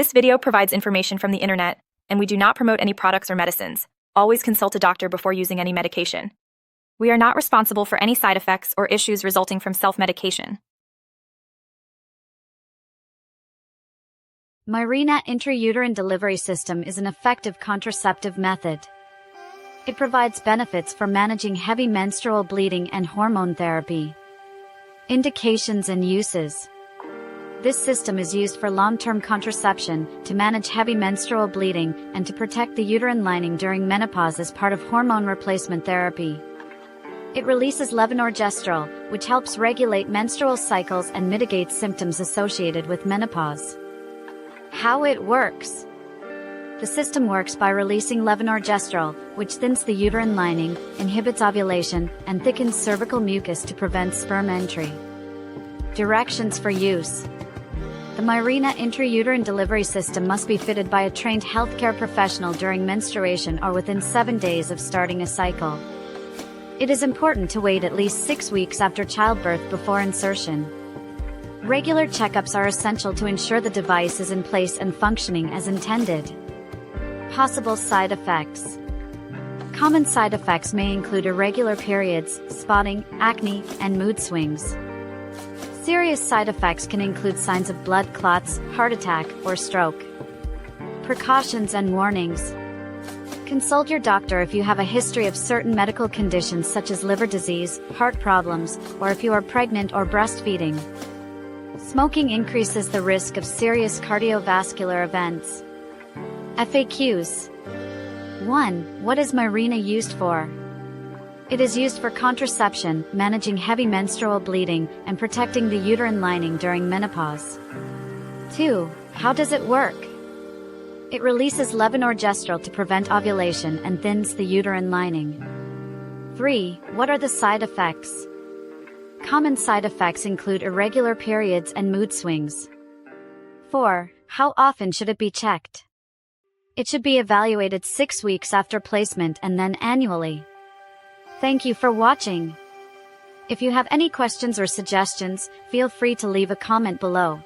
This video provides information from the internet, and we do not promote any products or medicines. Always consult a doctor before using any medication. We are not responsible for any side effects or issues resulting from self-medication. Mirena Intrauterine Delivery System is an effective contraceptive method. It provides benefits for managing heavy menstrual bleeding and hormone therapy. Indications and uses. This system is used for long-term contraception, to manage heavy menstrual bleeding, and to protect the uterine lining during menopause as part of hormone replacement therapy. It releases levonorgestrel, which helps regulate menstrual cycles and mitigates symptoms associated with menopause. How it works. The system works by releasing levonorgestrel, which thins the uterine lining, inhibits ovulation, and thickens cervical mucus to prevent sperm entry. Directions for use. The Mirena Intrauterine Delivery System must be fitted by a trained healthcare professional during menstruation or within 7 days of starting a cycle. It is important to wait at least 6 weeks after childbirth before insertion. Regular checkups are essential to ensure the device is in place and functioning as intended. Possible side effects. Common side effects may include irregular periods, spotting, acne, and mood swings. Serious side effects can include signs of blood clots, heart attack, or stroke. Precautions and warnings. Consult your doctor if you have a history of certain medical conditions such as liver disease, heart problems, or if you are pregnant or breastfeeding. Smoking increases the risk of serious cardiovascular events. FAQs. 1. What is Mirena used for? It is used for contraception, managing heavy menstrual bleeding, and protecting the uterine lining during menopause. 2. How does it work? It releases levonorgestrel to prevent ovulation and thins the uterine lining. 3. What are the side effects? Common side effects include irregular periods and mood swings. 4. How often should it be checked? It should be evaluated 6 weeks after placement and then annually. Thank you for watching. If you have any questions or suggestions, feel free to leave a comment below.